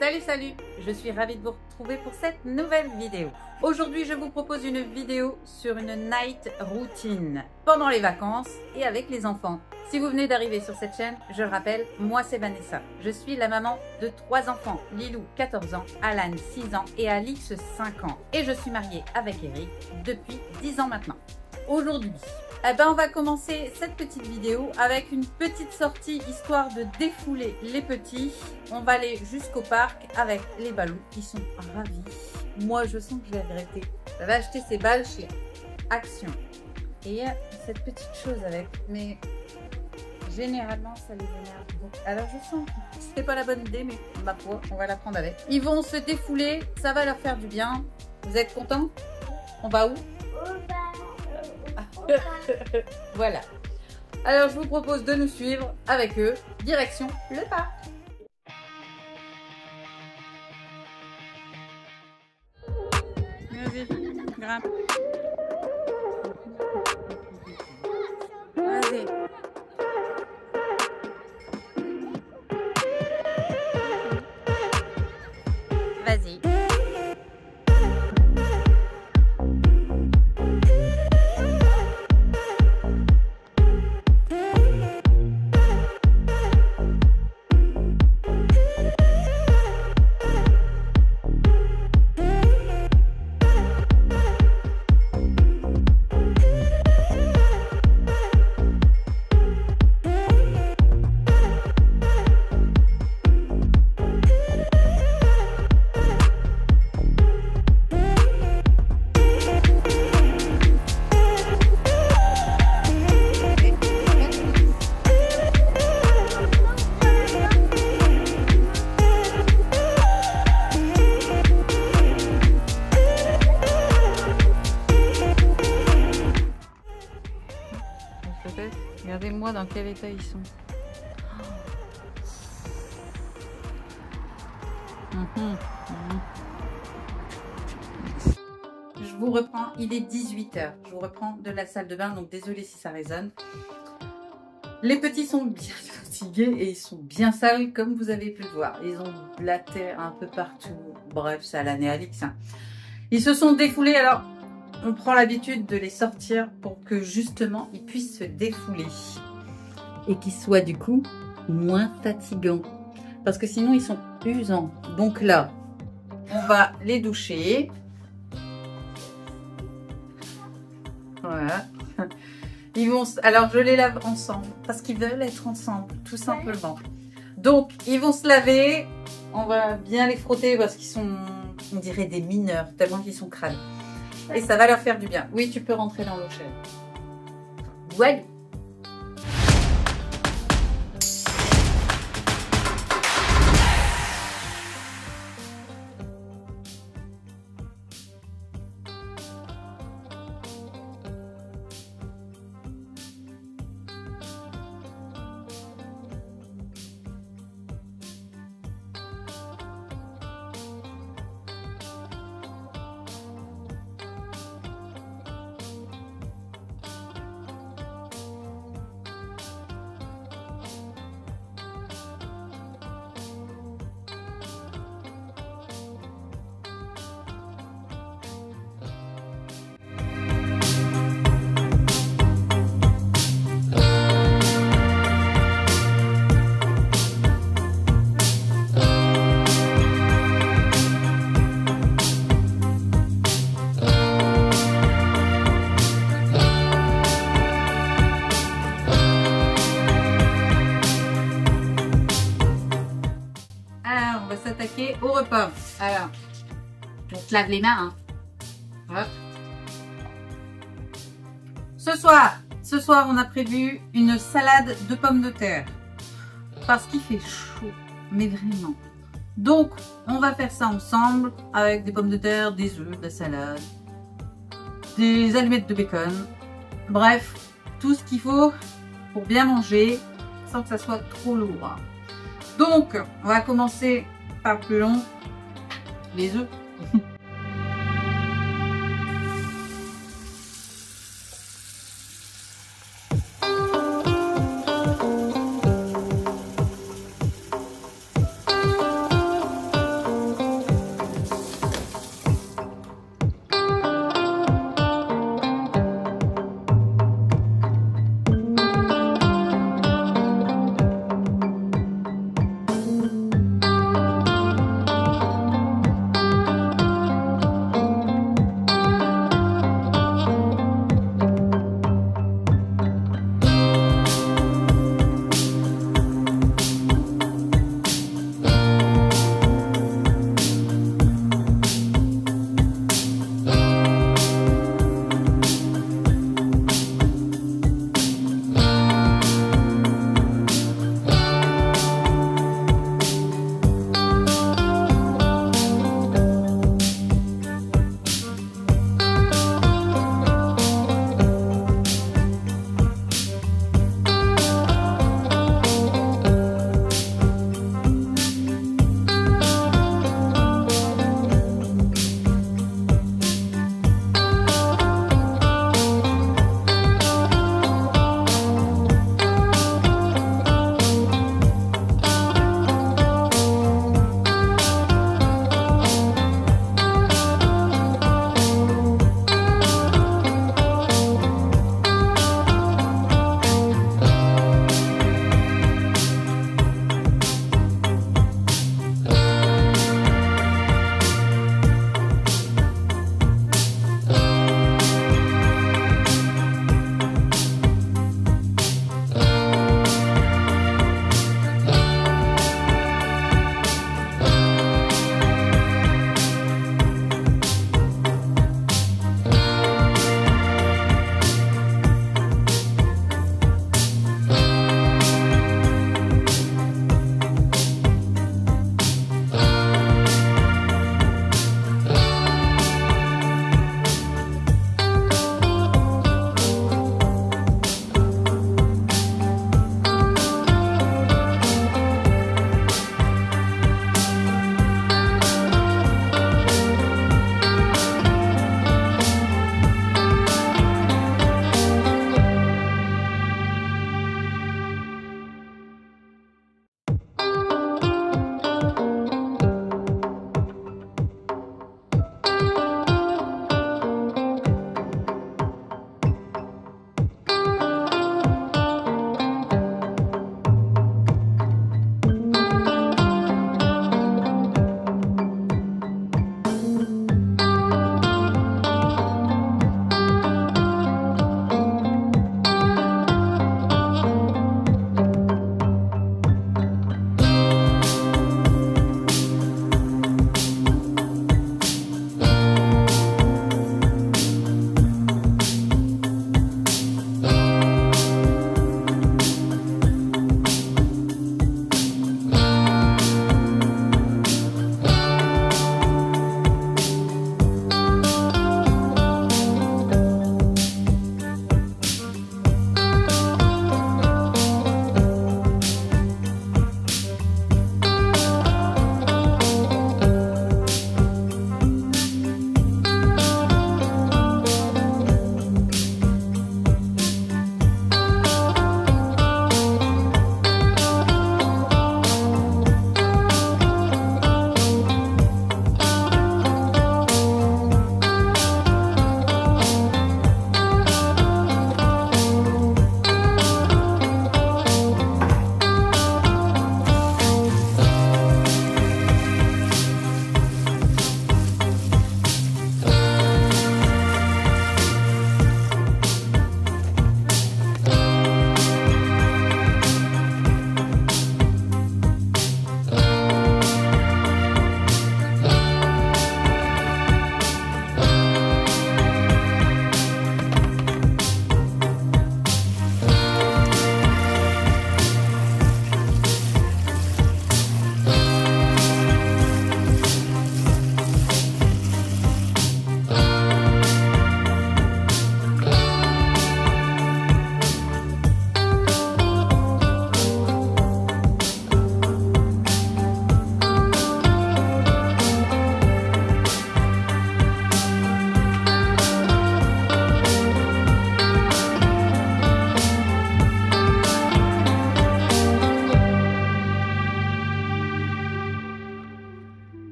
Salut, salut! Je suis ravie de vous retrouver pour cette nouvelle vidéo. Aujourd'hui, je vous propose une vidéo sur une night routine pendant les vacances et avec les enfants. Si vous venez d'arriver sur cette chaîne, je le rappelle, moi c'est Vanessa. Je suis la maman de 3 enfants, Lilou 14 ans, Alan 6 ans et Alix 5 ans. Et je suis mariée avec Eric depuis 10 ans maintenant. Aujourd'hui, on va commencer cette petite vidéo avec une petite sortie histoire de défouler les petits. On va aller jusqu'au parc avec les ballons. Ils sont ravis. Moi, je sens que je vais regretter. J'avais acheté ces balles chez Action. Et il y a cette petite chose avec. Mais généralement, ça les énerve beaucoup. Alors, je sens que c'était pas la bonne idée, mais ma foi, on va la prendre avec. Ils vont se défouler. Ça va leur faire du bien. Vous êtes contents? On va où? Voilà. Alors je vous propose de nous suivre avec eux, direction le parc. Vas-y, grimpe. Vas-y. Vas-y. Regardez-moi dans quel état ils sont. Je vous reprends, il est 18 h. Je vous reprends de la salle de bain, donc désolé si ça résonne. Les petits sont bien fatigués et ils sont bien sales comme vous avez pu le voir. Ils ont de la terre un peu partout. Bref, ça a l'année Alix. Ils se sont défoulés, alors on prend l'habitude de les sortir pour que justement ils puissent se défouler et qu'ils soient du coup moins fatigants, parce que sinon ils sont usants. Donc là on va les doucher, voilà. Ils vont, alors je les lave ensemble parce qu'ils veulent être ensemble tout simplement. Donc ils vont se laver, on va bien les frotter parce qu'ils sont, on dirait des mineurs tellement qu'ils sont crades. Et ça va leur faire du bien. Oui, tu peux rentrer dans l'eau chaude. Ouais. S'attaquer au repas. Alors, on se lave les mains. Hein. Hop. Ce soir, on a prévu une salade de pommes de terre parce qu'il fait chaud, mais vraiment. Donc, on va faire ça ensemble avec des pommes de terre, des œufs, de la salade, des allumettes de bacon. Bref, tout ce qu'il faut pour bien manger sans que ça soit trop lourd. Donc, on va commencer par le plus long, les œufs.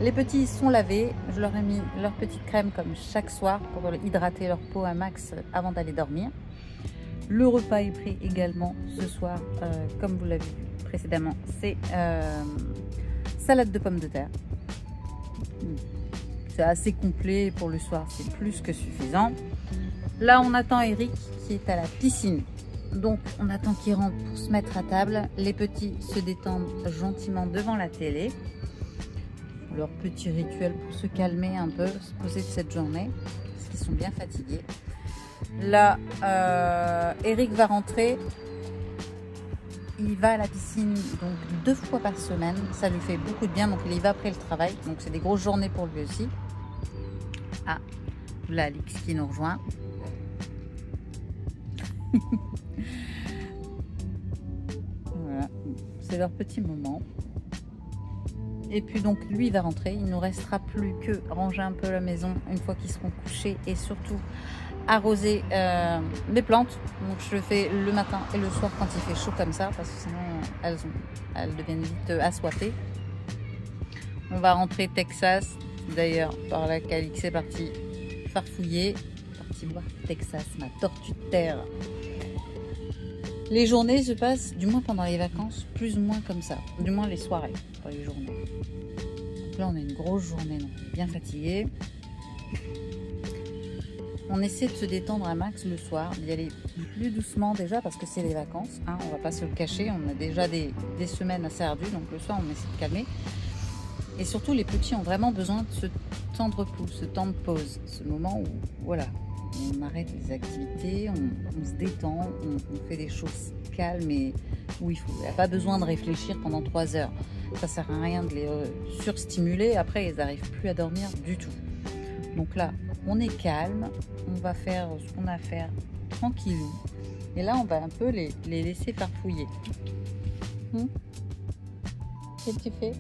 Les petits sont lavés. Je leur ai mis leur petite crème comme chaque soir pour hydrater leur peau un max avant d'aller dormir. Le repas est prêt également ce soir, comme vous l'avez vu précédemment. C'est salade de pommes de terre. C'est assez complet pour le soir, c'est plus que suffisant. Là, on attend Eric qui est à la piscine. Donc, on attend qu'il rentre pour se mettre à table. Les petits se détendent gentiment devant la télé. Leur petit rituel pour se calmer un peu, se poser de cette journée, parce qu'ils sont bien fatigués. Là, Eric va rentrer. Il va à la piscine donc 2 fois par semaine. Ça lui fait beaucoup de bien. Donc, il y va après le travail. Donc, c'est des grosses journées pour lui aussi. Ah, là, Alix qui nous rejoint. Voilà, c'est leur petit moment. Et puis donc lui il va rentrer, il ne nous restera plus que ranger un peu la maison une fois qu'ils seront couchés et surtout arroser mes plantes. Donc je le fais le matin et le soir quand il fait chaud comme ça parce que sinon elles deviennent vite assoiffées. On va rentrer Texas, d'ailleurs par là qu'Alix est parti farfouiller, parti voir Texas, ma tortue de terre. Les journées se passent, du moins pendant les vacances, plus ou moins comme ça. Du moins les soirées, pas les journées. Donc là, on a une grosse journée, donc on est bien fatigué. On essaie de se détendre un max le soir, d'y aller plus doucement déjà parce que c'est les vacances. Hein, on va pas se le cacher, on a déjà des semaines assez ardues, donc le soir, on essaie de calmer. Et surtout, les petits ont vraiment besoin de ce temps de repos, ce temps de pause, ce moment où, voilà, on arrête les activités, on se détend, on fait des choses calmes et où il n'y a pas besoin de réfléchir pendant 3 heures. Ça sert à rien de les surstimuler, après ils n'arrivent plus à dormir du tout. Donc là, on est calme, on va faire ce qu'on a à faire tranquillou. Et là, on va un peu les laisser farfouiller. Qu'est-ce que tu fais?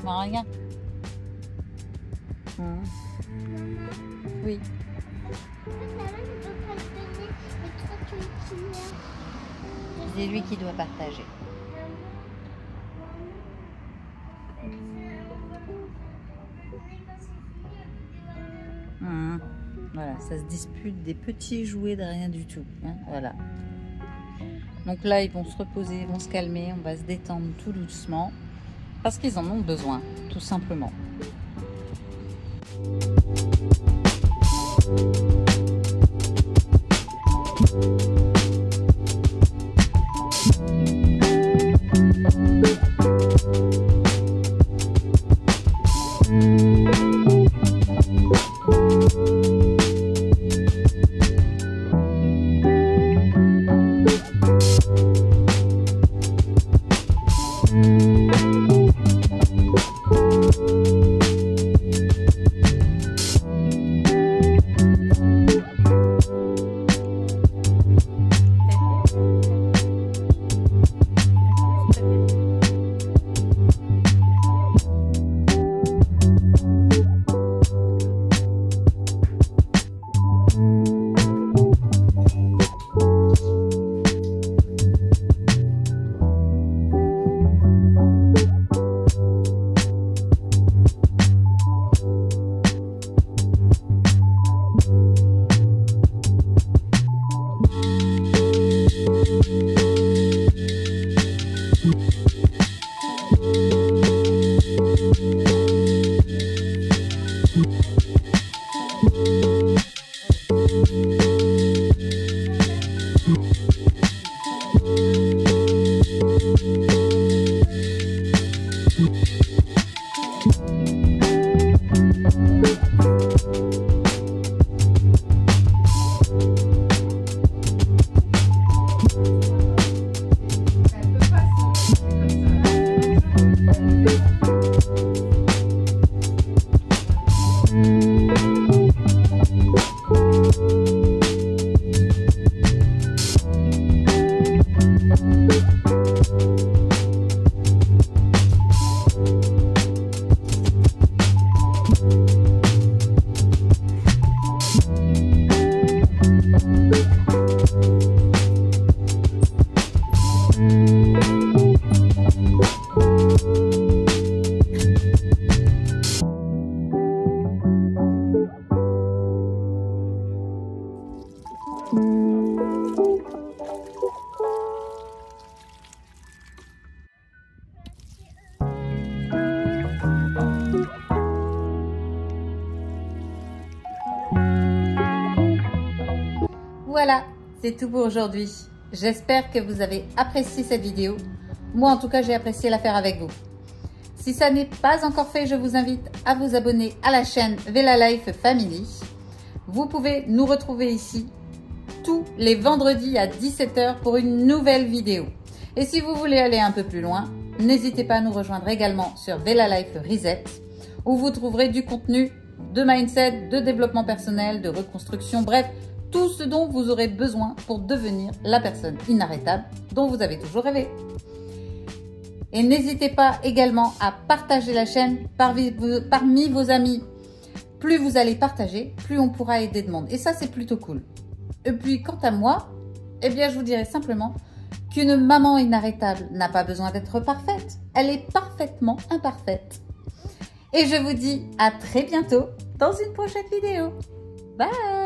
Non, rien. Oui. C'est lui qui doit partager. Voilà, ça se dispute des petits jouets de rien du tout. Hein, voilà. Donc là, ils vont se reposer, ils vont se calmer, on va se détendre tout doucement parce qu'ils en ont besoin, tout simplement. voilà, c'est tout pour aujourd'hui. J'espère que vous avez apprécié cette vidéo. Moi, en tout cas, j'ai apprécié la faire avec vous. Si ça n'est pas encore fait, je vous invite à vous abonner à la chaîne Vela Life Family. Vous pouvez nous retrouver ici tous les vendredis à 17 h pour une nouvelle vidéo. Et si vous voulez aller un peu plus loin, n'hésitez pas à nous rejoindre également sur Vela Life Reset, où vous trouverez du contenu de mindset, de développement personnel, de reconstruction, bref, tout ce dont vous aurez besoin pour devenir la personne inarrêtable dont vous avez toujours rêvé. Et n'hésitez pas également à partager la chaîne parmi vos amis. Plus vous allez partager, plus on pourra aider de monde. Et ça, c'est plutôt cool. Et puis, quant à moi, eh bien, je vous dirais simplement qu'une maman inarrêtable n'a pas besoin d'être parfaite. Elle est parfaitement imparfaite. Et je vous dis à très bientôt dans une prochaine vidéo. Bye!